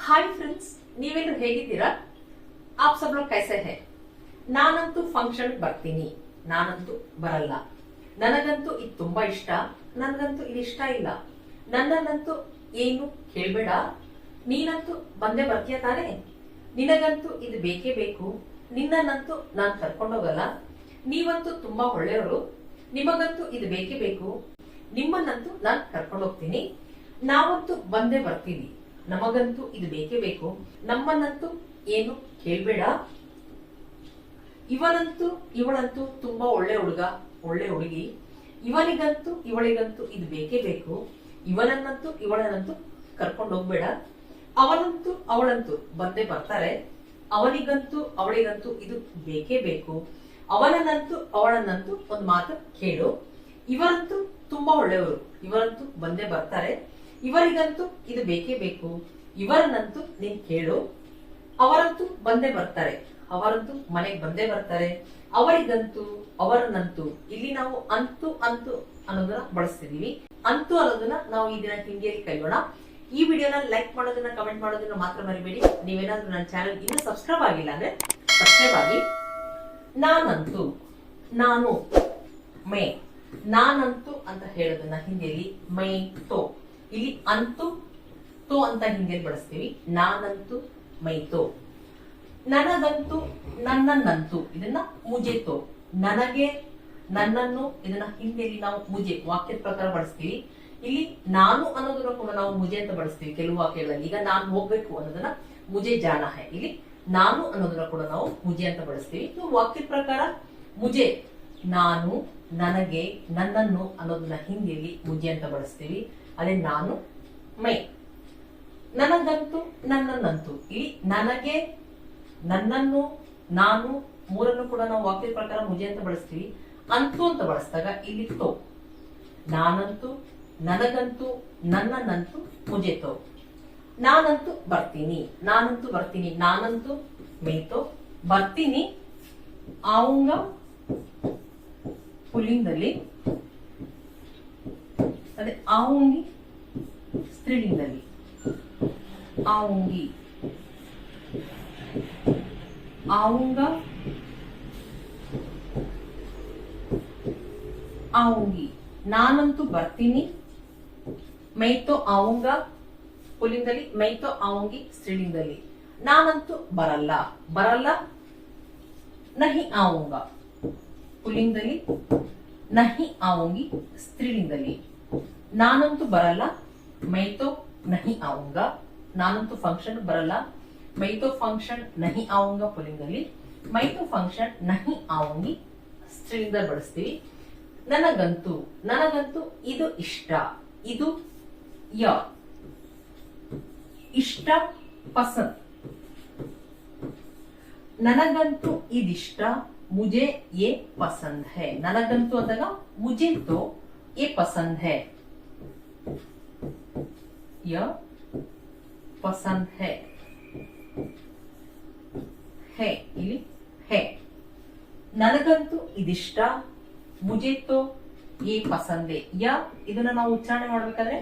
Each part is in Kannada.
ಹಾಯ್ ಫ್ರೆಂಡ್ಸ್, ನೀವೆಲ್ಲರೂ ಹೇಗಿದ್ದೀರಾ? ಆಪ್ ಸಬ್ ಲೋಗ್ ಕೈಸೆ ಹೈ? ನಾನಂತೂ ಫಂಕ್ಷನ್ ಬರ್ತೀನಿ, ನಾನಂತೂ ಬರಲ್ಲ. ನನಗಂತೂ ಇದು ತುಂಬಾ ಇಷ್ಟ, ನನಗಂತೂ ಇದು ಇಷ್ಟ ಇಲ್ಲ. ನನ್ನನ್ನಂತೂ ಏನು ಕೇಳ್ಬೇಡ, ನೀನಂತೂ ಬಂದೇ ಬರ್ತೀಯ ತಾನೆ. ನಿನಗಂತೂ ಇದು ಬೇಕೇ ಬೇಕು, ನಿನ್ನನ್ನಂತೂ ನಾನ್ ಕರ್ಕೊಂಡೋಗಲ್ಲ. ನೀವಂತೂ ತುಂಬಾ ಒಳ್ಳೆಯವರು, ನಿಮಗಂತೂ ಇದು ಬೇಕೇ ಬೇಕು, ನಿಮ್ಮನ್ನಂತೂ ನಾನ್ ಕರ್ಕೊಂಡೋಗ್ತೀನಿ. ನಾವಂತೂ ಬಂದೇ ಬರ್ತೀವಿ, ನಮಗಂತೂ ಇದು ಬೇಕೇ ಬೇಕು, ನಮ್ಮನ್ನಂತೂ ಏನು ಕೇಳ್ಬೇಡ. ಇವನಂತೂ ಇವಳಂತೂ ತುಂಬಾ ಒಳ್ಳೆ ಹುಡುಗ, ಒಳ್ಳೆ ಹುಡುಗಿ, ಇವನಿಗಂತೂ ಇವಳಿಗಂತೂ ಇದು ಬೇಕೇ ಬೇಕು, ಇವನನ್ನಂತೂ ಇವಳನ್ನಂತೂ ಕರ್ಕೊಂಡು ಹೋಗ್ಬೇಡ. ಅವನಂತೂ ಅವಳಂತೂ ಬಂದೇ ಬರ್ತಾರೆ, ಅವನಿಗಂತೂ ಅವಳಿಗಂತೂ ಇದು ಬೇಕೇ ಬೇಕು, ಅವನನ್ನಂತೂ ಅವಳನ್ನಂತೂ ಒಂದ್ ಮಾತು ಕೇಳು. ಇವರಂತೂ ತುಂಬಾ ಒಳ್ಳೆಯವರು, ಇವರಂತೂ ಬಂದೇ ಬರ್ತಾರೆ, ಇವರಿಗಂತೂ ಇದು ಬೇಕೇ ಬೇಕು, ಇವರನ್ನಂತೂ ನೀನ್ ಕೇಳು. ಅವರಂತೂ ಬಂದೇ ಬರ್ತಾರೆ, ಅವರಂತೂ ಮನೆಗೆ ಬಂದೇ ಬರ್ತಾರೆ, ಅವರಿಗಂತೂ ಅವರನ್ನಂತೂ. ಇಲ್ಲಿ ನಾವು ಅಂತೂ ಅಂತೂ ಅನ್ನೋದನ್ನ ಬಳಸ್ತಿದೀವಿ. ಅಂತೂ ಅನ್ನೋದನ್ನ ನಾವು ಈ ದಿನ ಹಿಂದಿಯಲ್ಲಿ ಕಲಿಯೋಣ. ಈ ವಿಡಿಯೋನ ಲೈಕ್ ಮಾಡೋದನ್ನ, ಕಮೆಂಟ್ ಮಾಡೋದನ್ನ ಮಾತ್ರ ಮರಿಬೇಡಿ. ನೀವೇನಾದ್ರೂ ನನ್ನ ಚಾನೆಲ್ ಇನ್ನೂ ಸಬ್ಸ್ಕ್ರೈಬ್ ಆಗಿಲ್ಲ ಅಂದ್ರೆ ಸಬ್ಸ್ಕ್ರೈಬ್ ಆಗಿ. ನಾನಂತೂ, ನಾನು, ಮೇ, ನಾನಂತೂ ಅಂತ ಹೇಳೋದನ್ನ ಹಿಂದಿಯಲ್ಲಿ ಮೈ ತೋ. ಇಲ್ಲಿ ಅಂತೂ ತೋ ಅಂತ ಹಿಂದಿಯಲ್ಲಿ ಬಳಸ್ತೀವಿ. ನಾನಂತೂ ಮೈ ತೋ. ನನಗಂತೂ, ನನ್ನನ್ನಂತೂ, ಇದನ್ನ ಮುಜೆ ತೋ. ನನಗೆ, ನನ್ನನ್ನು, ಇದನ್ನ ಹಿಂದಿಯಲ್ಲಿ ನಾವು ಮುಜೆ ವಾಕ್ಯದ ಪ್ರಕಾರ ಬಳಸ್ತೀವಿ. ಇಲ್ಲಿ ನಾನು ಅನ್ನೋದನ್ನ ಕೂಡ ನಾವು ಮುಜೆ ಅಂತ ಬಳಸ್ತೀವಿ ಕೆಲವು ವಾಕ್ಯಗಳಲ್ಲಿ. ಈಗ ನಾನು ಹೋಗ್ಬೇಕು ಅನ್ನೋದನ್ನ ಮುಜೆ ಜಾಣ ಹೈ. ಇಲ್ಲಿ ನಾನು ಅನ್ನೋದನ್ನ ಕೂಡ ನಾವು ಮುಜೆ ಅಂತ ಬಳಸ್ತೀವಿ. ವಾಕ್ಯದ ಪ್ರಕಾರ ಮುಜೆ, ನಾನು, ನನಗೆ, ನನ್ನನ್ನು ಅನ್ನೋದನ್ನ ಹಿಂದಿಯಲ್ಲಿ ಮುಜೆ ಅಂತ ಬಳಸ್ತೀವಿ. ಅದೇ ನಾನು, ಮೈ. ನನಗಂತೂ, ನನ್ನನ್ನಂತೂ. ಇಲ್ಲಿ ನನಗೆ, ನನ್ನನ್ನು, ನಾನು ಮೂರನ್ನು ಕೂಡ ನಾವು ವಾಕ್ಯದ ಪ್ರಕಾರ ಮುಜೆ ಅಂತ ಬಳಸ್ತೀವಿ. ಅಂತೂ ಅಂತ ಬಳಸಿದಾಗ ಇಲ್ಲಿ ತೋ. ನಾನಂತೂ, ನನಗಂತೂ, ನನ್ನನ್ನಂತೂ ಮುಜೆ ತೋ. ನಾನಂತೂ ಬರ್ತೀನಿ, ನಾನಂತೂ ಬರ್ತೀನಿ, ನಾನಂತೂ ಮೇತೋ. ಬರ್ತೀನಿ ಆವುಂಗ ಪುಲ್ಲಿಂಗದಲ್ಲಿ, ಅದೇ ಆವುಂಗಿ ಸ್ತ್ರೀಲಿಂಗದಲ್ಲಿ. ಆವುಂಗಿ, ಆವುಂಗ, ಆವುಂಗಿ. ನಾನಂತೂ ಬರ್ತೀನಿ, ಮೈತೋ ಆವುಂಗ ಪುಲ್ಲಿಂಗದಲ್ಲಿ, ಮೈತೋ ಆವುಂಗಿ ಸ್ತ್ರೀಲಿಂಗದಲ್ಲಿ. ನಾನಂತೂ ಬರಲ್ಲ, ಬರಲ್ಲ ನಹಿ ಆವುಂಗ ಪುಲ್ಲಿಂಗದಲ್ಲಿ, ನಹಿ ಆವುಂಗಿ ಸ್ತ್ರೀಲಿಂಗದಲ್ಲಿ. ನಾನಂತೂ ಬರಲ್ಲ, ಮೈತೋ ನಹಿ ಆವುಂಗ. ನಾನಂತೂ ಫಂಕ್ಷನ್ ಬರಲ್ಲ, ಮೈತೋ ಫಂಕ್ಷನ್ ನಹಿ ಆವುಂಗ ಪುಲ್ಲಿಂಗದಲ್ಲಿ, ಮೈತೋ ಫಂಕ್ಷನ್ ನಹಿ ಆವುಂಗಿ ಸ್ತ್ರೀಲಿಂಗದಲ್ಲಿ ಬಳಸ್ತೀವಿ. ನನಗಂತೂ, ನನಗಂತೂ ಇದು ಇಷ್ಟ, ಇದು ಯ ಇಷ್ಟ, ಪಸಂದ್. ನನಗಂತೂ ಇದಿಷ್ಟ, ಮುಜೆ ಯೇ ಪಸಂದ್ ಹೈ. ನನಗಂತೂ ಅಂದಾಗ ಮುಜೆ ತೋ ಯೇ ಪಸಂದ್ ಹೈ, ಯ ಪಸಂದ್ ಹೈ. ಹೇ, ಇಲ್ಲಿ ಹೇ. ನನಗಂತೂ ಇದಿಷ್ಟ, ಮುಜೆ ತೋ ಯೇ ಪಸಂದ್ ಹೈ. ಯ ಇದನ್ನ ನಾವು ಉಚ್ಚಾರಣೆ ಮಾಡ್ಬೇಕಾದ್ರೆ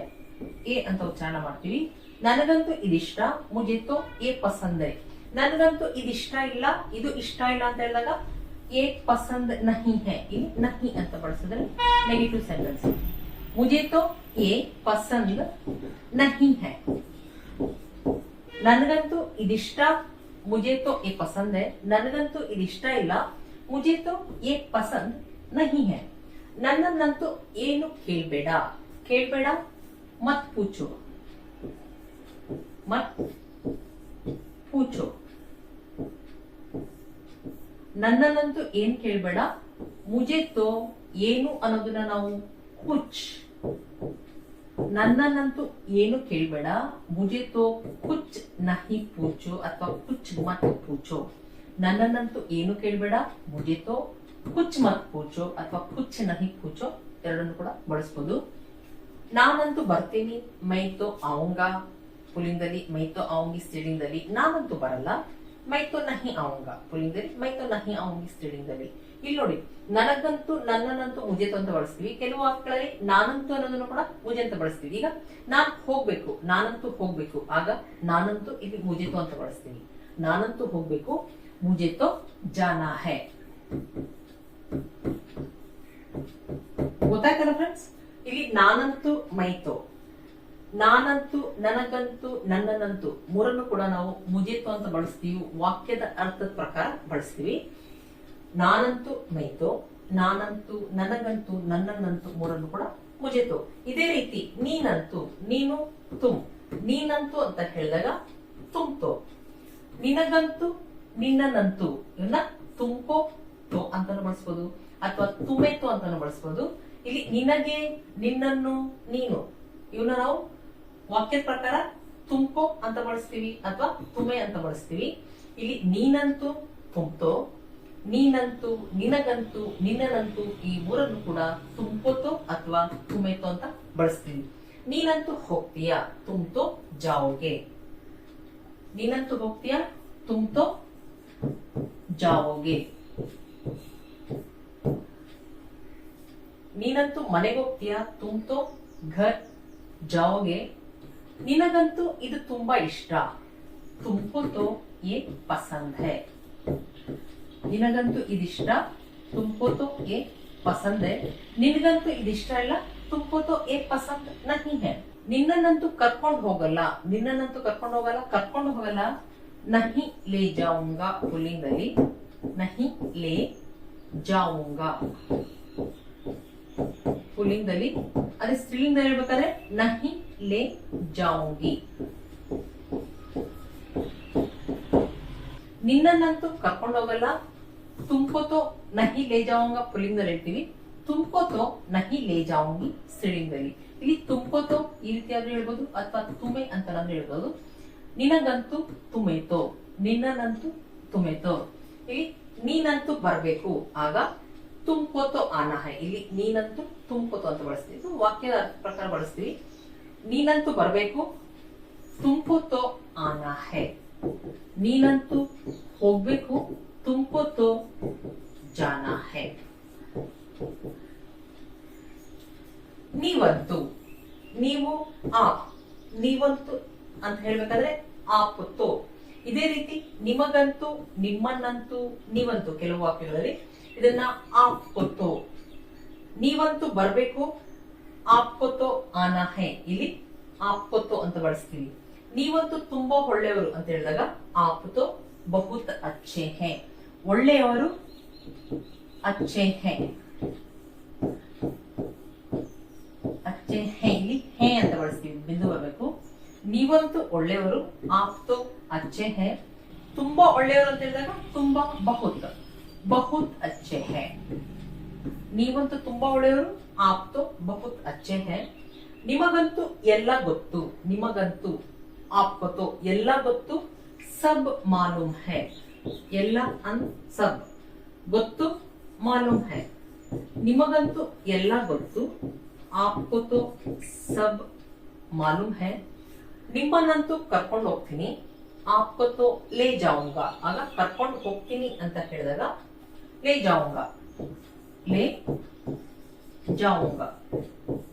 ಎ ಅಂತ ಉಚ್ಚಾರಣೆ ಮಾಡ್ತೀವಿ. ನನಗಂತೂ ಇದಿಷ್ಟ, ಮುಜೆ ತೋ ಯೇ ಪಸಂದ್ ಹೈ. ನನಗಂತೂ ಇದಿಷ್ಟ ಇಲ್ಲ, ಇದು ಇಷ್ಟ ಇಲ್ಲ ಅಂತ ಹೇಳಿದಾಗ ಏ ಪಸಂದ್ ನಹಿ ಹೈ. ಇಲ್ಲಿ ನಹಿ ಅಂತ ಬಳಸಿದ್ರೆ ನೆಗೆಟಿವ್ ಸೆಂಟೆನ್ಸ್. ಮುಜೆ ತೋ ಏ ಪಸಂದ್ ನಹಿ ಹೈ. ನನಗಂತೂ ಇದಿಷ್ಟ, ಮುಜೆ ತೋ ಏ ಪಸಂದ್ ಹೈ. ನನಗಂತೂ ಇದಿಷ್ಟ ಇಲ್ಲ, ಮುಜೆ ತೋ ಏ ಪಸಂದ್ ನಹಿ ಹೈ. ನನ್ನನ್ನಂತೂ ಏನು ಕೇಳ್ಬೇಡ, ಕೇಳ್ಬೇಡ ಮತ್ ಪೂಚೋ, ಮತ್ ಪೂಚೋ. ನನ್ನನ್ನಂತೂ ಏನ್ ಕೇಳ್ಬೇಡ, ಮುಜೆ ತೋ ಏನು ಅನ್ನೋದನ್ನ ನಾವು ಕುಚ್. ನನ್ನನ್ನಂತೂ ಏನು ಕೇಳ್ಬೇಡ, ಮುಜೆ ತೋ ಕುಚ್ ನಹಿ ಪೂಚೋ ಅಥವಾ ಕುಚ್ ಮತ್ ಪೂಚೋ. ನನ್ನನ್ನಂತೂ ಏನು ಕೇಳ್ಬೇಡ, ಮುಜೆ ತೋ ಕುಚ್ ಮತ್ ಪೂಚೋ ಅಥವಾ ಕುಚ್ ನಹಿ ಪೂಚೋ ಎರಡನ್ನು ಕೂಡ ಬಳಸಬಹುದು. ನಾನಂತೂ ಬರ್ತೀನಿ, ಮೈತೋ ಆವುಂಗ ಪುಲ್ಲಿಂಗದಲ್ಲಿ, ಮೈತೋ ಆವುಂಗಿ ಸ್ತ್ರೀಲಿಂಗದಲ್ಲಿ. ನಾನಂತೂ ಬರಲ್ಲ, ಮೈ ತೋ ನಹಿ ಆऊंगा ಪುಲ್ಲಿಂಗದಲ್ಲಿ, ಮೈ ತೋ ನಹಿ ಆऊंगी ಸ್ತ್ರೀಲಿಂಗದಲ್ಲಿ. ಇಲ್ಲಿ ನೋಡಿ, ನನಗಂತೂ ನನ್ನನ್ನಂತೂ ಮುಜೆತು ಅಂತ ಬಳಸ್ತೀವಿ. ಕೆಲವು ವಾಕ್ಯಗಳಲ್ಲಿ ನಾನಂತೂ ಅನ್ನೋದನ್ನು ಕೂಡ ಮುಜೆ ಅಂತ ಬಳಸ್ತೀವಿ. ಈಗ ನಾನ್ ಹೋಗ್ಬೇಕು, ನಾನಂತೂ ಹೋಗ್ಬೇಕು, ಆಗ ನಾನಂತೂ ಇಲ್ಲಿ ಮುಜೆತು ಅಂತ ಬಳಸ್ತೀವಿ. ನಾನಂತೂ ಹೋಗ್ಬೇಕು, ಮುಜೆ ತೋ ಜಾನಾ ಹೈ. ಗೊತ್ತಾಯ್ತಲ್ಲ ಫ್ರೆಂಡ್ಸ್? ಇಲ್ಲಿ ನಾನಂತೂ ಮೈತೋ, ನಾನಂತೂ ನನಗಂತೂ ನನ್ನನ್ನಂತೂ ಮೂರನ್ನು ಕೂಡ ನಾವು ಮುಜೆತು ಅಂತ ಬಳಸ್ತೀವಿ. ವಾಕ್ಯದ ಅರ್ಥದ ಪ್ರಕಾರ ಬಳಸ್ತೀವಿ. ನಾನಂತೂ ಮೈತೋ, ನಾನಂತೂ ನನಗಂತೂ ನನ್ನನ್ನಂತೂ ಮೂರನ್ನು ಕೂಡ ಮುಜೆತು. ಇದೇ ರೀತಿ ನೀನಂತೂ, ನೀನು ತುಮ್, ನೀನಂತೂ ಅಂತ ಹೇಳಿದಾಗ ತುಂಬ್ತೋ. ನಿನಗಂತೂ ನಿನ್ನನಂತೂ ಇವನ್ನ ತುಂಬ್ಕೋ ತೋ ಅಂತಾನು ಬಳಸ್ಬೋದು, ಅಥವಾ ತುಮೆತೋ ಅಂತಾನು ಬಳಸ್ಬೋದು. ಇಲ್ಲಿ ನಿನಗೆ, ನಿನ್ನನ್ನು, ನೀನು ಇವನ್ನ ನಾವು ವಾಕ್ಯದ ಪ್ರಕಾರ ತುಂಬ್ಕೋ ಅಂತ ಬಳಸ್ತೀವಿ ಅಥವಾ ತುಮೆ ಅಂತ ಬಳಸ್ತೀವಿ. ಇಲ್ಲಿ ನೀನಂತೂ ತುಂಬ್ತೋ, ನೀನಂತೂ, ನಿನಗಂತೂ, ನಿನ್ನನಂತೂ ಈ ಮೂರನ್ನು ಕೂಡ ತುಂಬ್ಕೋತೋ ಅಥವಾ ತುಮೆತೋ ಅಂತ ಬಳಸ್ತೀವಿ. ನೀನಂತೂ ಹೋಗ್ತೀಯಾ, ತುಂಬ್ತೋ ಜಾओगे. ನೀನಂತೂ ಹೋಗ್ತೀಯಾ, ತುಂಬ್ತೋ ಜಾओगे. ನೀನಂತೂ ಮನೆಗೆ ಹೋಗ್ತೀಯಾ, ತುಂಬ್ತೋ ಘರ್ ಜಾओगे. ನಿನಗಂತೂ ಇದು ತುಂಬಾ ಇಷ್ಟ, ತುಮ್ಕೋ ತೋ ಯೇ ಪಸಂದ್ ಹೈ. ನಿನಗಂತೂ ಇದಿಷ್ಟ, ತುಮ್ಕೋ ತೋ ಯೇ ಪಸಂದ್ ಹೈ. ನಿನಗಂತೂ ಇದಿಷ್ಟ ಇಲ್ಲ, ತುಮ್ಕೋ ತೋ ಯೇ ಪಸಂದ್ ನಹಿ ಹೈ. ನಿನ್ನನ್ನಂತೂ ಕರ್ಕೊಂಡು ಹೋಗಲ್ಲ, ನಿನ್ನನ್ನಂತೂ ಕರ್ಕೊಂಡು ಹೋಗಲ್ಲ, ಕರ್ಕೊಂಡು ಹೋಗಲ್ಲ. ನಹಿ ಲೇ ಜಾऊंगा ಪುಲ್ಲಿಂಗದಲ್ಲಿ, ನಹಿ ಲೇ ಜಾऊंगा ಪುಲ್ಲಿಂಗದಲ್ಲಿ. ಅದೇ ಸ್ತ್ರೀಲಿಂಗದಲ್ಲಿ ಹೇಳ್ಬೇಕಾದ್ರೆ ನಹಿ ಲೇ ಜಾऊंगी. ನಿನ್ನನ್ನಂತೂ ಕರ್ಕೊಂಡು ಹೋಗಲ್ಲ, ತುಮ್ಕೋತೋ ನಹಿ ಲೇ ಜಾऊंगा ಪುಲ್ಲಿಂಗದಲ್ಲಿ ಹೇಳ್ತೀವಿ. ತುಮ್ಕೋತೋ ನಹಿ ಲೇ ಜಾऊंगी ಸ್ತ್ರೀಲಿಂಗದಲ್ಲಿ. ಇಲ್ಲಿ ತುಮ್ಕೋತೋ ಈ ರೀತಿಯಾದ್ರೂ ಹೇಳ್ಬೋದು ಅಥವಾ ತುಮೆ ಅಂತ ಹೇಳ್ಬೋದು. ನಿನಗಂತೂ ತುಮೆತೋ, ನಿನ್ನನಂತೂ ತುಮೆತೋ. ಇಲ್ಲಿ ನೀನಂತೂ ಬರ್ಬೇಕು, ಆಗ ತುಮ್ಕೋತೋ ಆನಾ ಹೈ. ಇಲ್ಲಿ ನೀನಂತೂ ತುಮ್ಕೋತೋ ಅಂತ ಬಳಸ್ತೀವಿ, ವಾಕ್ಯದ ಪ್ರಕಾರ ಬಳಸ್ತೀವಿ. ನೀನಂತೂ ಬರ್ಬೇಕು, ತುಮ್ಕೋತೋ ಆನಾ ಹೈ. ನೀನಂತೂ ಹೋಗ್ಬೇಕು, ತುಮ್ಕೋತೋ ಜಾನಾ ಹೈ. ನೀವಂತೂ, ನೀವು ಆಪ್, ನೀವಂತೂ ಅಂತ ಹೇಳ್ಬೇಕಾದ್ರೆ ಆಪುತ್ತೋ. ಇದೇ ರೀತಿ ನಿಮಗಂತೂ, ನಿಮ್ಮನ್ನಂತೂ, ನೀವಂತೂ ಕೆಲವು ವಾಕ್ಯಗಳಲ್ಲಿ ಇದನ್ನ ಆಪ್ಕೋತೋ. ನೀವಂತೂ ಬರ್ಬೇಕು, ಆಪ್ಕೋತೋ ಆನಾ ಹೈ. ಇಲ್ಲಿ ಆಪ್ಕೋತೋ ಅಂತ ಬಳಸ್ತೀವಿ. ನೀವಂತೂ ತುಂಬಾ ಒಳ್ಳೆಯವರು ಅಂತ ಹೇಳಿದಾಗ ಆಪ್ತೋ ಬಹುತ್ ಅಚ್ಚೆ ಹೈ. ಒಳ್ಳೆಯವರು ಅಚ್ಚೆ ಹೈ, ಅಚ್ಚೆ ಹೈ. ಇಲ್ಲಿ ಹೇ ಅಂತ ಬಳಸ್ತೀವಿ, ಬಿಂದು ಬರಬೇಕು. ನೀವಂತೂ ಒಳ್ಳೆಯವರು, ಆಪ್ತೋ ಅಚ್ಚೆ ಹೈ. ತುಂಬಾ ಒಳ್ಳೆಯವರು ಅಂತ ಹೇಳಿದಾಗ ತುಂಬಾ ಬಹುತ್, ಬಹುತ್ ಅಚ್ಚೆ ಹೈ. ನೀವಂತೂ ತುಂಬಾ ಒಳ್ಳೆಯವರು, ಆಪ್ತೋ ಬಹುತ್ ಅಚ್ಚೆ ಹೈ. ನಿಮಗಂತೂ ಎಲ್ಲ ಗೊತ್ತು, ನಿಮಗಂತೂ ಆಪ್ಕೋತೋ ಎಲ್ಲ ಗೊತ್ತು. ಸಬ್ ಮಾಲೂಮ್ ಹೈ. ಎಲ್ಲ ಅನ್ ಸಬ್, ಗೊತ್ತು ಮಾಲೂಮ್ ಹೈ. ನಿಮಗಂತೂ ಎಲ್ಲ ಗೊತ್ತು, ಆಪ್ಕೋತೋ ಸಬ್ ಮಾಲೂಮ್ ಹೈ. ನಿಮ್ಮನ್ನಂತೂ ಕರ್ಕೊಂಡು ಹೋಗ್ತೀನಿ, ಆಪ್ಕೋತೋ ಲೇ ಜಾऊंगा. ಆಗ ಕರ್ಕೊಂಡು ಹೋಗ್ತೀನಿ ಅಂತ ಹೇಳಿದಾಗ ಲೇ ಜಾऊंगा, ಲೇ ಜಾऊंगा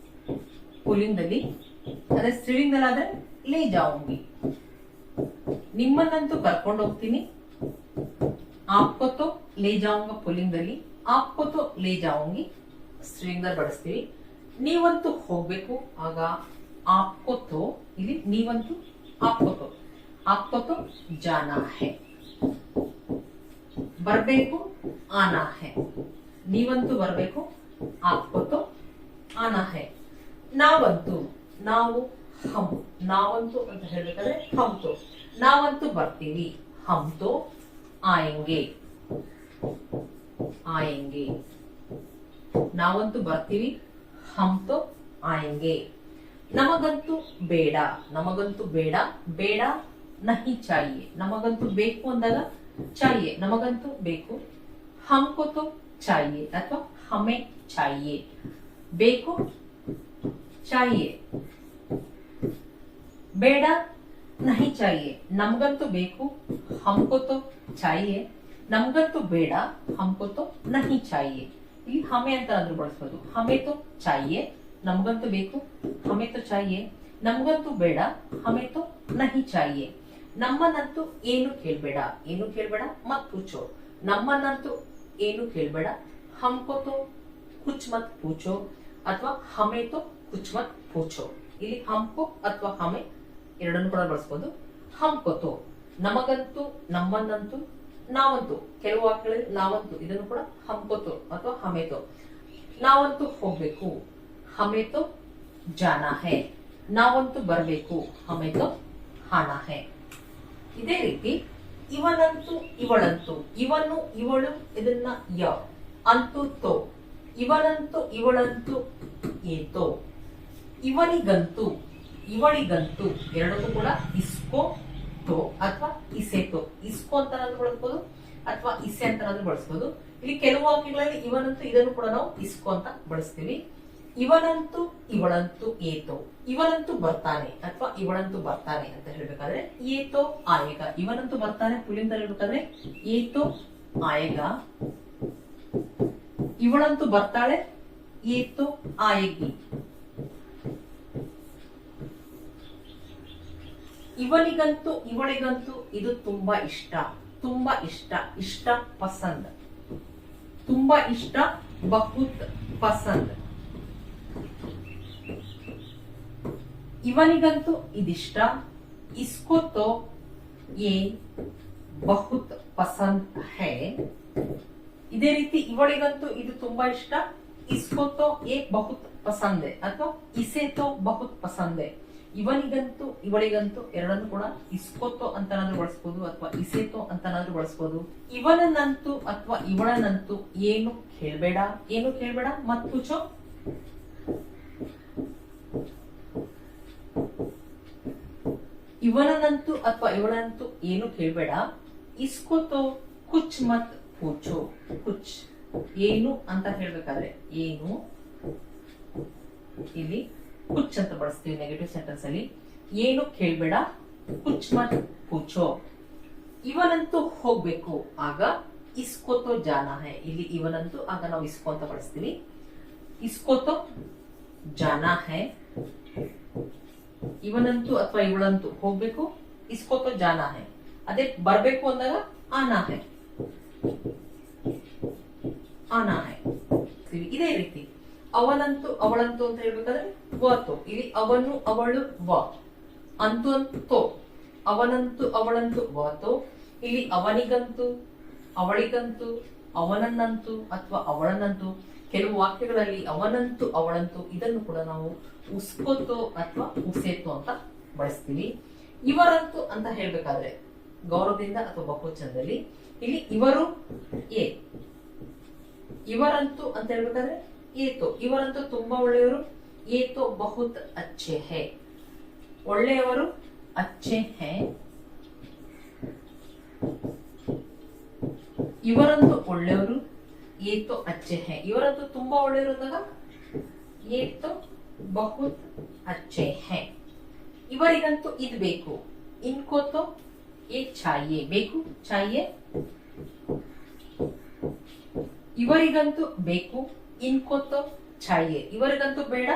ಪುಲ್ಲಿಂಗದಲ್ಲಿ. ಅದೇ ಸ್ತ್ರೀಲಿಂಗದಲ್ಲಾದ್ರೆ ಲೇ ಜಾऊंगी. ನಿಮ್ಮನ್ನಂತೂ ಕರ್ಕೊಂಡು ಹೋಗ್ತೀನಿ, ಆಪ್ಕೋತೋ ಲೇ ಜಾऊंगा ಪುಲ್ಲಿಂಗದಲ್ಲಿ. ಆಪ್ಕೋತೋ ಲೇ ಜಾऊंगी ಸ್ತ್ರೀಲಿಂಗದಲ್ಲಿ ಬಳಸ್ತೀವಿ. ನೀವಂತೂ ಹೋಗ್ಬೇಕು, ಆಗ ಆಪ್ಕೋತೋ. ಇಲ್ಲಿ ನೀವಂತೂ ಆಪ್ಕೋತೋ, ಆಪ್ಕೋತೋ ಜಾನಾ ಹೈ. ಬರ್ಬೇಕು, ಆನಾ ಹೈ. ನೀವಂತೂ ಬರ್ಬೇಕು, ಆಪ್ಕೋತೋ ಆನಾ ಹೈ. ನಾವಂತೂ, ನಾವು ಹಮ್, ನಾವಂತೂ ಅಂತ ಹೇಳ್ಬೇಕಾದ್ರೆ ಹಮ್ತೋ. ನಾವಂತೂ ಬರ್ತೀವಿ, ಹಮ್ತೋ ಆಯಂಗೆ, ಆಯಂಗೆ. ನಾವಂತೂ ಬರ್ತೀವಿ, ಹಮ್ತೋ ಆಯಂಗೆ. ನಮಗಂತೂ ಬೇಡ, ನಮಗಂತೂ ಬೇಡ, ಬೇಡ ನಹಿ ಚಾಹಿಯೆ. ನಮಗಂತೂ ಬೇಕು ಅಂದಾಗ ಚಾಹಿಯೆ, ನಮಗಂತೂ ಬೇಕು. ಹಮ್ಕೋ ತೋ ಚಾಹಿಯೆ ಅಥವಾ ಹಮೆ ಚಾಹಿಯೆ. ಬೇಕು, ಚಾಹಿಯೆ. ಬೇಡ ನಹಿ ಚಾಹಿಯೆ. ನಮಗಂತೂ ಬೇಕು, ಹಮ್ಕೋ ತೋ ಚಾಹಿಯೆ, ನಮ್ಗಂತೂ ಬೇಡ, ಹಮ್ಕೋ ತೋ ನಹಿ ಚಾಹಿಯೆ. ಇಲ್ಲಿ ಹಮೆ ಅಂತ ಆದ್ರೂ ಬಳಸ್ಬೋದು. ಹಮೆ ತೋ ಚಾಹಿಯೆ, ನಮ್ಗಂತೂ ಬೇಕು, ಹಮೆ ತೋ ಚಾಹಿಯೆ. ನಮ್ಗಂತೂ ಬೇಡ, ಹಮೆ ತೋ ನಹಿ ಚಾಹಿಯೆ. ನಮ್ಮನ್ನಂತೂ ಏನು ಕೇಳ್ಬೇಡ, ಏನು ಕೇಳ್ಬೇಡ ಮತ್ ಪೂಚೋ. ನಮ್ಮನ್ನಂತೂ ಏನು ಕೇಳ್ಬೇಡ, ಹಮ್ಕೋ ತೋ ಕುಚ್ ಮತ್ ಪೂಚೋ ಅಥವಾ ಹಮೆ ತೋ ಕುಚ್ ಮತ್ ಪೂಚೋ. ಇಲ್ಲಿ ಹಮ್ಕೋ ಅಥವಾ ಹಮೆ ಎರಡನ್ನು ಕೂಡ ಬಳಸಬಹುದು. ಹಮ್ಕೋ ತೋ ನಮಗಂತೂ, ನಮ್ಮನ್ನಂತೂ, ನಾವಂತೂ, ಕೆಲವು ವಾಕ್ಯಗಳಲ್ಲಿ ನಾವಂತೂ, ಇದನ್ನು ಕೂಡ ಹಮ್ಕೋ ತೋ ಅಥವಾ ಹಮೆ ತೋ. ನಾವಂತೂ ಹೋಗ್ಬೇಕು, ಹಮೆ ತೋ ಜಾನಾ ಹೈ. ನಾವಂತೂ ಬರಬೇಕು, ಹಮೆ ತೋ ಆನಾ ಹೈ. ಇದೇ ರೀತಿ ಇವನಂತೂ ಇವಳಂತೂ, ಇವನು ಇವಳು ಇದನ್ನ ಯ, ಅಂತೂ ತೋ, ಇವನಂತೂ ಇವಳಂತೂ ಏತೋ. ಇವನಿಗಂತೂ ಇವಳಿಗಂತೂ ಎರಡಕ್ಕೂ ಕೂಡ ಇಸ್ಕೋ ತೋ ಅಥವಾ ಇಸೆ ತೋ. ಇಸ್ಕೋ ಅಂತ ಬಳಸ್ಬೋದು ಅಥವಾ ಇಸೆ ಅಂತ ಬಳಸ್ಬೋದು. ಇಲ್ಲಿ ಕೆಲವು ವಾಕ್ಯಗಳಲ್ಲಿ ಇವನಂತೂ ಇದನ್ನು ಕೂಡ ನಾವು ಇಸ್ಕೋ ಅಂತ ಬಳಸ್ತೀವಿ. ಇವನಂತೂ ಇವಳಂತೂ ಏತೋ. ಇವನಂತೂ ಬರ್ತಾನೆ ಅಥವಾ ಇವಳಂತೂ ಬರ್ತಾನೆ ಅಂತ ಹೇಳ್ಬೇಕಾದ್ರೆ ಏತೋ ಆಯೇಗ. ಇವನಂತೂ ಬರ್ತಾನೆ ಪುಲ್ಲಿಂದ ಹೇಳ್ಬೇಕಾದ್ರೆ ಏತೋ ಆಯೇಗ. ಇವಳಂತೂ ಬರ್ತಾಳೆ, ಏತೋ ಆಯೇಗಿ. ಇವನಿಗಂತೂ ಇವಳಿಗಂತೂ ಇದು ತುಂಬಾ ಇಷ್ಟ, ತುಂಬಾ ಇಷ್ಟ, ಇಷ್ಟ ಪಸಂದ್. ತುಂಬಾ ಇಷ್ಟ ಬಹುತ್ ಪಸಂದ್. ಇವನಿಗಂತೂ ಇದಿಷ್ಟ, ಇಸ್ಕೋ ತೋ ಯೇ ಬಹುತ್ ಪಸಂದ್ ಹೈ. ಇದೇ ರೀತಿ ಇವಳಿಗಂತೂ ಇದು ತುಂಬಾ ಇಷ್ಟ, ಇಸ್ಕೋ ತೋ ಯೇ ಬಹುತ್ ಪಸಂದ್ ಹೈ ಅಥವಾ ಇಸೆ ತೋ ಬಹುತ್ ಪಸಂದ್ ಹೈ. ಇವನಿಗಂತೂ ಇವಳಿಗಂತೂ ಎರಡನ್ನು ಕೂಡ ಇಸ್ಕೋತೋ ಅಂತನಾದ್ರೂ ಬಳಸ್ಬೋದು ಅಥವಾ ಇಸೇತೋ ಅಂತನಾದ್ರೂ ಬಳಸ್ಬೋದು. ಇವನನ್ನಂತೂ ಅಥವಾ ಇವಳನ್ನಂತೂ ಏನು ಕೇಳ್ಬೇಡ, ಏನು ಕೇಳ್ಬೇಡ ಮತ್ ಪೂಚೋ. ಇವನನ್ನಂತೂ ಅಥವಾ ಇವಳಂತೂ ಏನು ಕೇಳ್ಬೇಡ, ಇಸ್ಕೋತೋ ಕುಚ್ ಮತ್ ಪೂಚೋ. ಕುಚ್ ಏನು ಅಂತ ಹೇಳ್ಬೇಕಾದ್ರೆ ಏನು, ಇಲ್ಲಿ ಕುಚ್ ಅಂತ ಬಳಸ್ತೀವಿ ನೆಗೆಟಿವ್ ಸೆಂಟೆನ್ಸ್ ಅಲ್ಲಿ. ಏನು ಕೇಳ್ಬೇಡ, ಕುಚ್ ಮತ್ ಪೂಚೋ. ಇವನಂತೂ ಹೋಗ್ಬೇಕು, ಆಗ ಇಸ್ಕೋತೋ ಜಾನಾ ಹೈ. ಇಲ್ಲಿ ಇವನಂತೂ ಆಗ ನಾವು ಇಸ್ಕೋ ಅಂತ ಬಳಸ್ತೀವಿ. ಇಸ್ಕೋತೋ ಜಾನಾ ಹೈ. ಇವನಂತೂ ಅಥವಾ ಇವಳಂತೂ ಹೋಗ್ಬೇಕು, ಇಸ್ಕೋತೋ ಜಾನಾ ಹೈ. ಅದೇ ಬರ್ಬೇಕು ಅಂದಾಗ ಆನಾ ಹೈ, ಆನಾ ಹೈ. ಇದೇ ರೀತಿ ಅವನಂತೂ ಅವಳಂತೂ ಅಂತ ಹೇಳ್ಬೇಕಾದ್ರೆ ವತೋ. ಇಲ್ಲಿ ಅವನು ಅವಳು ವ, ಅಂತೂ ಅಂತೋ. ಅವನಂತೂ ಅವಳಂತೂ ವತೋ. ಇಲ್ಲಿ ಅವನಿಗಂತೂ ಅವಳಿಗಂತೂ ಅವನನ್ನಂತೂ ಅಥವಾ ಅವಳನ್ನಂತೂ. ಕೆಲವು ವಾಕ್ಯಗಳಲ್ಲಿ ಅವನಂತೂ ಅವಳಂತೂ ಇದನ್ನು ಕೂಡ ನಾವು ಉಸ್ಕೋತೋ ಅಥವಾ ಉಸೇತೋ ಅಂತ ಬಳಸ್ತೀವಿ. ಇವರಂತೂ ಅಂತ ಹೇಳ್ಬೇಕಾದ್ರೆ ಗೌರವದಿಂದ ಅಥವಾ ಬಹುವಚನದಲ್ಲಿ ಇಲ್ಲಿ ಇವರು ಏ. ಇವರಂತೂ ಅಂತ ಹೇಳ್ಬೇಕಾದ್ರೆ ಏತೋ. ಇವರಂತೂ ತುಂಬಾ ಒಳ್ಳೆಯವರು, ಏತೋ ಬಹುತ್ ಅಚ್ಚೆ ಹೈ. ಒಳ್ಳೆಯವರು ಅಚ್ಚೆ ಹೈ. ಇವರಂತೂ ಒಳ್ಳೆಯವರು, ಏತೋ ಅಚ್ಚೆ ಹೈ. ಇವರಂತೂ ತುಂಬಾ ಒಳ್ಳೆಯವರು ಅಂದಾಗ ಏತೋ ಬಹುತ್ ಅಚ್ಚೆ ಹೈ. ಇವರಿಗಂತೂ ಇದು ಬೇಕು, ಇನ್ಕೋತೋ ಏ ಚಾಹಿಯೆ. ಬೇಕು ಚಾಹಿಯೆ. ಇವರಿಗಂತೂ ಬೇಕು, ಇನ್ಕೋತೋ ಚಾಹಿಯೆ. ಇವರಿಗಂತೂ ಬೇಡ,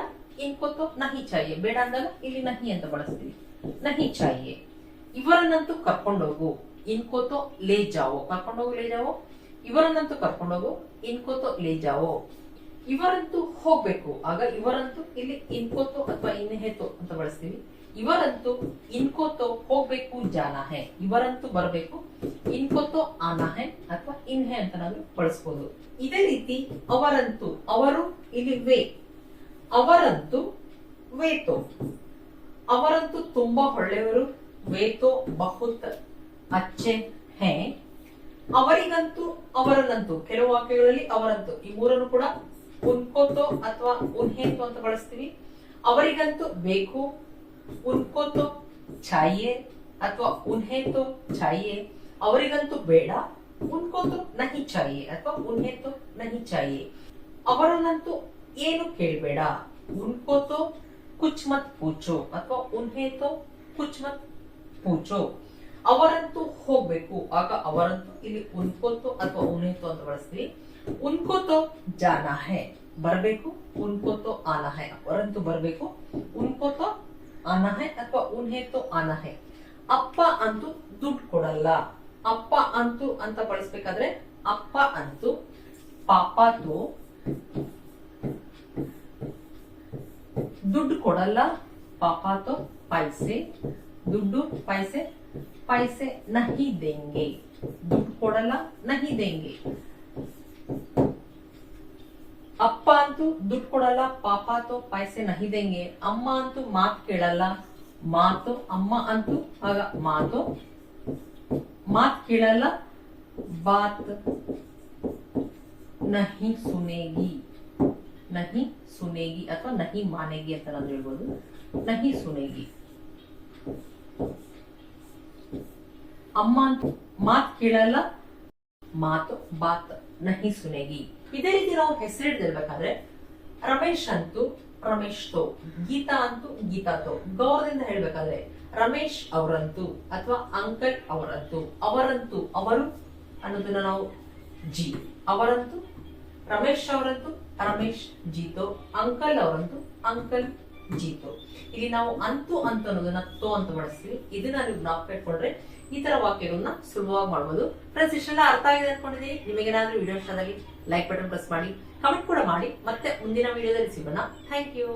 ಇನ್ಕೋತೋ ನಹಿ ಚಾಹಿಯೆ. ಬೇಡ ಅಂದಾಗ ಇಲ್ಲಿ ನಹಿ ಅಂತ ಬಳಸ್ತೀವಿ, ನಹಿ ಚಾಹಿಯೆ. ಇವರನ್ನಂತೂ ಕರ್ಕೊಂಡೋಗು, ಇನ್ಕೋತೋ ಲೇ ಜಾವೋ. ಕರ್ಕೊಂಡೋಗು ಲೇ ಜಾವೋ. ಇವರನ್ನಂತೂ ಕರ್ಕೊಂಡೋಗು, ಇನ್ಕೋತೋ ಲೇ ಜಾವೋ. ಇವರಂತೂ ಹೋಗ್ಬೇಕು, ಆಗ ಇವರಂತೂ ಇಲ್ಲಿ ಇನ್ಕೋತೋ ಅಥವಾ ಇನ್ಹೇತೋ ಅಂತ ಬಳಸ್ತೀವಿ. ಇವರಂತೂ ಇನ್ಕೋತೋ ಹೋಗ್ಬೇಕು ಜಾನಾ ಹೈ. ಇವರಂತೂ ಬರಬೇಕು, ಇನ್ಕೋತೋ ಆನಾ ಹೈ ಅಥವಾ ಇನ್ಹೆ ಅಂತ ನಾವು ಬಳಸಬಹುದು. ಇದೇ ರೀತಿ ಅವರಂತೂ, ಅವರು ಇಲ್ಲಿ ವೇ. ಅವರಂತೂ ವೇತೋ. ಅವರಂತೂ ತುಂಬಾ ಒಳ್ಳೆಯವರು, ವೇತೋ ಬಹುತ್ ಅಚ್ಚೆ ಹೈ. ಅವರಿಗಂತೂ ಅವರನ್ನಂತೂ, ಕೆಲವು ವಾಕ್ಯಗಳಲ್ಲಿ ಅವರಂತೂ ಈ ಮೂರನ್ನು ಕೂಡ ಉನ್ಕೋತೋ ಅಥವಾ ಉನ್ಹೇತೋ ಅಂತ ಬಳಸ್ತೀವಿ. ಅವರಿಗಂತೂ ಬೇಕು, ಉನ್ಕೋತೋ ಚಾಹಿಯೆ ಅಥವಾ ಉನ್ಹೇತೋ ಚಾಹಿಯೆ. ಅವರಿಗಂತೂ ಬೇಡ, ಉನ್ಕೋತೋ ನಹಿ ಚಾಹಿಯೆ ಅಥವಾ ಉನ್ಹೇತೋ ನಹಿ ಚಾಹಿಯೆ. ಅವರನ್ನಂತೂ ಏನು ಕೇಳಬೇಡ, ಉನ್ಕೋತೋ ಕುಚ್ ಮತ್ ಪೂಚೋ ಅಥವಾ ಉನ್ಹೇತೋ ಕುಚ್ ಮತ್ ಪೂಚೋ. ಅವರಂತೂ ಹೋಗ್ಬೇಕು, ಆಗ ಅವರಂತೂ ಇಲ್ಲಿ ಉನ್ಕೋತೋ ಅಥವಾ ಉನ್ಹೇತೋ ಅಂತ ಬಳಸ್ತೀವಿ. ಉನ್ಕೋತೋ ಜಾನಾ ಹೈ ಬರಬೇಕು, ಉನ್ಕೋತೋ ಆನಾ ಹೈ ಅವರಂತೂ ಬರಬೇಕು, ಉನ್ಕೋತೋ ಆನಾ ಹೈ ಅಥವಾ ಉನ್ಹೇತೋ ಆನಾ ಹೈ. ಅಪ್ಪ ಅಂತೂ ದುಡ್ಡು ಕೊಡಲ್ಲ, ಅಪ್ಪ ಅಂತೂ ಅಂತ ಬಳಸ್ಬೇಕಾದ್ರೆ ಅಪ್ಪ ಅಂತೂ, ಪಾಪಾತು ದುಡ್ಡು ಕೊಡಲ್ಲ, ಪಾಪಾತೋ ಪೈಸೆ ದುಡ್ಡು, ಪೈಸೆ ಪೈಸೆ ನಹಿ ದೇಂಗೆ ದುಡ್ಡು ಕೊಡಲ್ಲ, ನಹಿ ದೇಂಗೆ. ಅಪ್ಪ ಅಂತೂ ದುಡ್ಡು ಕೊಡಲ್ಲ, ಪಾಪಾತೋ ಪೈಸೆ ನಹಿ ದೇಂಗೆ. ಅಮ್ಮ ಅಂತೂ ಮಾತು ಕೇಳಲ್ಲ, ಮಾತು ಅಮ್ಮ ಅಂತೂ ಆಗ ಮಾತು ಮಾತು ಕೇಳಲ್ಲ, ಬಾತ್ ನಹಿ ಸುನೇಗಿ, ನಹಿ ಸುನೇಗಿ ಅಥವಾ ನಹಿ ಮಾನೇಗಿ ಅಂತ ನಾನು ಹೇಳ್ಬೋದು. ನಹಿ ಸುನೇಗಿ. ಅಮ್ಮ ಅಂತೂ ಮಾತು ಕೇಳಲ್ಲ, ಮಾತು ಬಾತ್ ನಹಿ ಸುನೇಗಿ. ಇದೇ ರೀತಿ ನಾವು ಹೆಸರಿಡ್ದಿರ್ಬೇಕಾದ್ರೆ ರಮೇಶ್ ಅಂತೂ ರಮೇಶ್ ತೋ, ಗೀತಾ ಅಂತೂ ಗೀತಾ ತೋ. ಗೌರವದಿಂದ ಹೇಳ್ಬೇಕಾದ್ರೆ ರಮೇಶ್ ಅವರಂತೂ ಅಥವಾ ಅಂಕಲ್ ಅವರಂತೂ, ಅವರಂತೂ ಅವರು ಅನ್ನೋದನ್ನ ನಾವು ಜಿ, ಅವರಂತೂ ರಮೇಶ್ ಅವರಂತೂ ರಮೇಶ್ ಜೀತೋ, ಅಂಕಲ್ ಅವರಂತೂ ಅಂಕಲ್ ಜೀತೋ. ಇಲ್ಲಿ ನಾವು ಅಂತೂ ಅಂತ ಅನ್ನೋದನ್ನ ತೋ ಅಂತ ಬಳಸ್ತೀವಿ. ಇದನ್ನ ನೀವು ಜ್ಞಾಪಕ ಇಟ್ಕೊಂಡ್ರೆ ಈ ತರ ವಾಕ್ಯಗಳನ್ನ ಸುಲಭವಾಗಿ ಮಾಡಬಹುದು. ಫ್ರೆಂಡ್ಸ್, ಇಷ್ಟೆಲ್ಲ ಅರ್ಥ ಆಗಿದೆ ಅನ್ಕೊಂಡಿದ್ದೀನಿ. ನಿಮಗೇನಾದ್ರೂ ವಿಡಿಯೋ ಇಷ್ಟ ಆದಲ್ಲಿ ಲೈಕ್ ಬಟನ್ ಪ್ರೆಸ್ ಮಾಡಿ, ಕಮೆಂಟ್ ಕೂಡ ಮಾಡಿ. ಮತ್ತೆ ಮುಂದಿನ ವಿಡಿಯೋದಲ್ಲಿ ಸಿಗೋಣ. Thank you.